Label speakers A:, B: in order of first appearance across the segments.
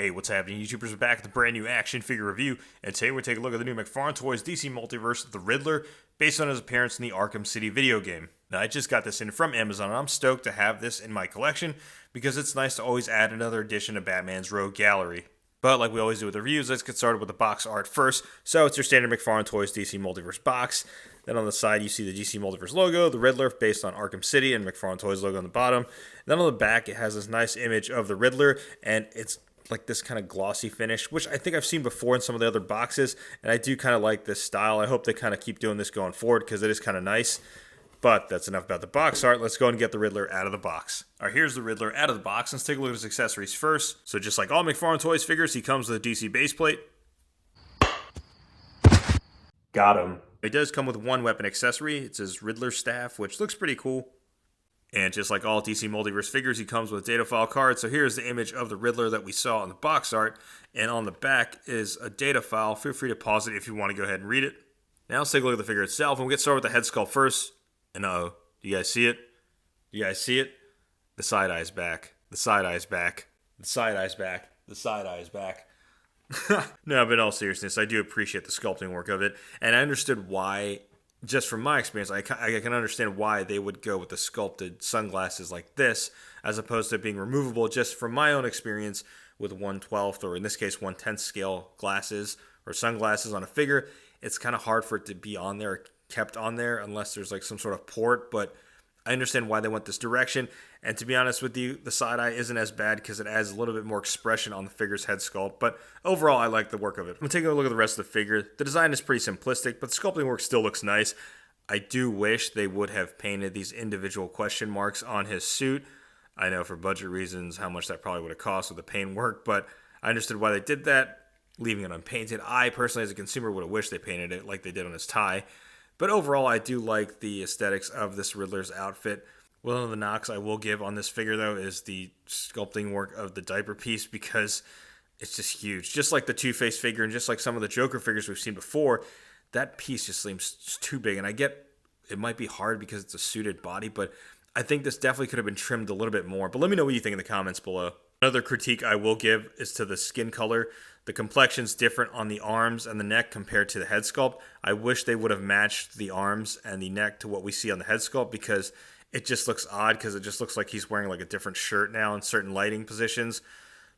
A: Hey, what's happening, YouTubers? We're back with a brand new action figure review, and today we're taking a look at the new McFarlane Toys DC Multiverse, the Riddler, based on his appearance in the Arkham City video game. Now, I just got this in from Amazon, and I'm stoked to have this in my collection, because it's nice to always add another addition to Batman's Rogue Gallery. But like we always do with the reviews, let's get started with the box art first. So it's your standard McFarlane Toys DC Multiverse box. Then on the side, you see the DC Multiverse logo, the Riddler based on Arkham City, and McFarlane Toys logo on the bottom. Then on the back, it has this nice image of the Riddler, and it's like this kind of glossy finish, which I think I've seen before in some of the other boxes, and I do kind of like this style. I hope they kind of keep doing this going forward because it is kind of nice. But that's enough about the box art. Let's go and get the Riddler out of the box. All right, here's the Riddler out of the box. Let's take a look at his accessories first. So just like all McFarlane Toys figures, he comes with a DC base plate. Got him. It does come with one weapon accessory. It's his Riddler staff, which looks pretty cool. And just like all DC Multiverse figures, he comes with a data file card. So here's the image of the Riddler that we saw in the box art. And on the back is a data file. Feel free to pause it if you want to go ahead and read it. Now let's take a look at the figure itself. And we'll get started with the head sculpt first. And do you guys see it? Do you guys see it? The side eye's back. The side eye's back. The side eye's back. The side eye's back. No, but in all seriousness, I do appreciate the sculpting work of it. And I understood why, just from my experience, I can understand why they would go with the sculpted sunglasses like this, as opposed to being removable, just from my own experience with 1/12th, or in this case 1/10th scale glasses or sunglasses on a figure. It's kind of hard for it to be on there, kept on there, unless there's like some sort of port, but I understand why they went this direction. And to be honest with you, the side eye isn't as bad because it adds a little bit more expression on the figure's head sculpt. But overall, I like the work of it. I'm taking a look at the rest of the figure. The design is pretty simplistic, but the sculpting work still looks nice. I do wish they would have painted these individual question marks on his suit. I know for budget reasons how much that probably would have cost with the paint work, but I understood why they did that, leaving it unpainted. I personally, as a consumer, would have wished they painted it like they did on his tie. But overall, I do like the aesthetics of this Riddler's outfit. One of the knocks I will give on this figure, though, is the sculpting work of the diaper piece, because it's just huge. Just like the Two-Face figure and just like some of the Joker figures we've seen before, that piece just seems too big. And I get it might be hard because it's a suited body, but I think this definitely could have been trimmed a little bit more. But let me know what you think in the comments below. Another critique I will give is to the skin color. The complexion's different on the arms and the neck compared to the head sculpt. I wish they would have matched the arms and the neck to what we see on the head sculpt, because it just looks odd, because it just looks like he's wearing like a different shirt now in certain lighting positions.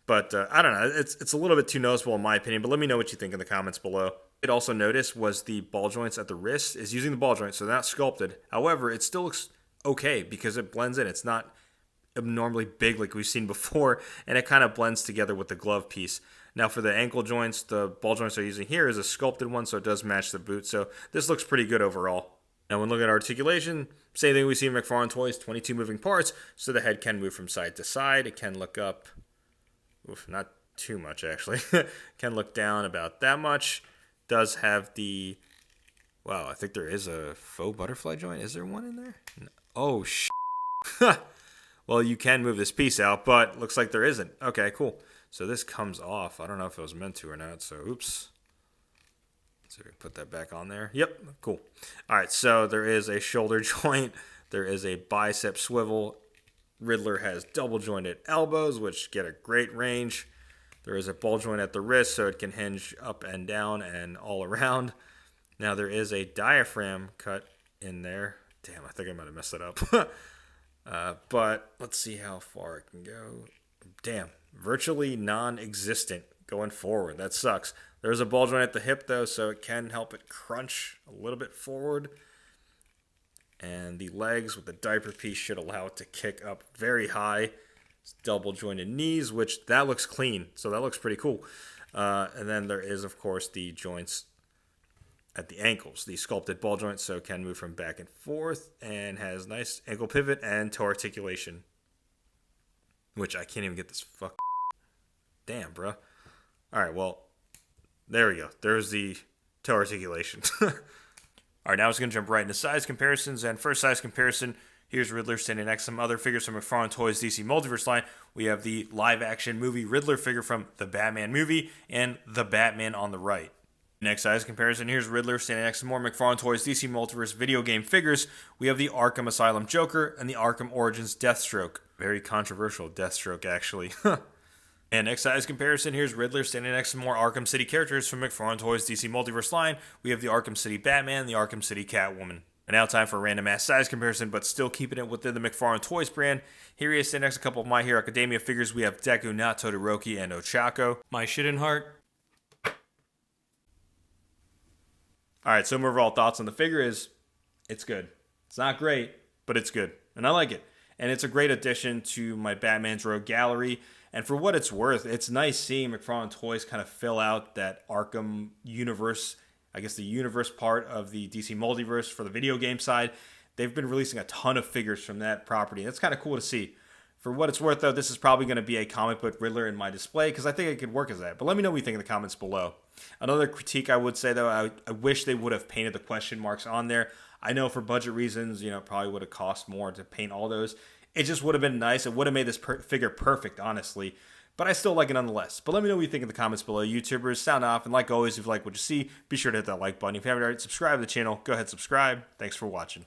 A: But I don't know. It's a little bit too noticeable in my opinion, but let me know what you think in the comments below. It also noticed was the ball joints at the wrist is using the ball joints, so they're not sculpted. However, it still looks okay because it blends in. It's not abnormally big like we've seen before, and it kind of blends together with the glove piece. Now for the ankle joints, the ball joints they're using here is a sculpted one, so it does match the boot. So this looks pretty good overall. Now when looking at articulation, same thing we see in McFarlane Toys, 22 moving parts, so the head can move from side to side. It can look up, not too much actually, can look down about that much. Does have the, wow, I think there is a faux butterfly joint. Is there one in there? No. Oh, well, you can move this piece out, but looks like there isn't. Okay, cool. So this comes off. I don't know if it was meant to or not, so oops. So we put that back on there. Yep, cool. All right, so there is a shoulder joint. There is a bicep swivel. Riddler has double jointed elbows, which get a great range. There is a ball joint at the wrist, so it can hinge up and down and all around. Now there is a diaphragm cut in there. Damn, I think I might have messed it up. But let's see how far it can go. Damn, virtually non-existent going forward. That sucks. There's a ball joint at the hip, though, so it can help it crunch a little bit forward. And the legs with the diaper piece should allow it to kick up very high. It's double jointed knees, which that looks clean, so that looks pretty cool. And then there is, of course, the joints at the ankles, the sculpted ball joints, so it can move from back and forth and has nice ankle pivot and toe articulation, which I can't even get this fuck. Damn, bro. All right, well, there we go. There's the toe articulation. All right, now it's going to jump right into size comparisons. And first size comparison, here's Riddler standing next to some other figures from McFarlane Toys DC Multiverse line. We have the live-action movie Riddler figure from the Batman movie and the Batman on the right. Next size comparison, here's Riddler standing next to more McFarlane Toys DC Multiverse video game figures. We have the Arkham Asylum Joker and the Arkham Origins Deathstroke. Very controversial Deathstroke, actually. And next size comparison, here's Riddler standing next to more Arkham City characters from McFarlane Toys DC Multiverse line. We have the Arkham City Batman and the Arkham City Catwoman. And now time for a random ass size comparison, but still keeping it within the McFarlane Toys brand. Here he is standing next to a couple of My Hero Academia figures. We have Deku, Not Todoroki, and Ochako. My shit in heart. Alright, so my overall thoughts on the figure is, it's good. It's not great, but it's good. And I like it. And it's a great addition to my Batman's Rogue gallery. And for what it's worth, it's nice seeing McFarlane Toys kind of fill out that Arkham universe, I guess the universe part of the DC Multiverse for the video game side. They've been releasing a ton of figures from that property. That's kind of cool to see. For what it's worth, though, this is probably going to be a comic book Riddler in my display because I think it could work as that. But let me know what you think in the comments below. Another critique I would say, though, I wish they would have painted the question marks on there. I know for budget reasons, it probably would have cost more to paint all those. It just would have been nice. It would have made this figure perfect, honestly. But I still like it nonetheless. But let me know what you think in the comments below. YouTubers, sound off. And like always, if you like what you see, be sure to hit that like button. If you haven't already subscribed to the channel, go ahead and subscribe. Thanks for watching.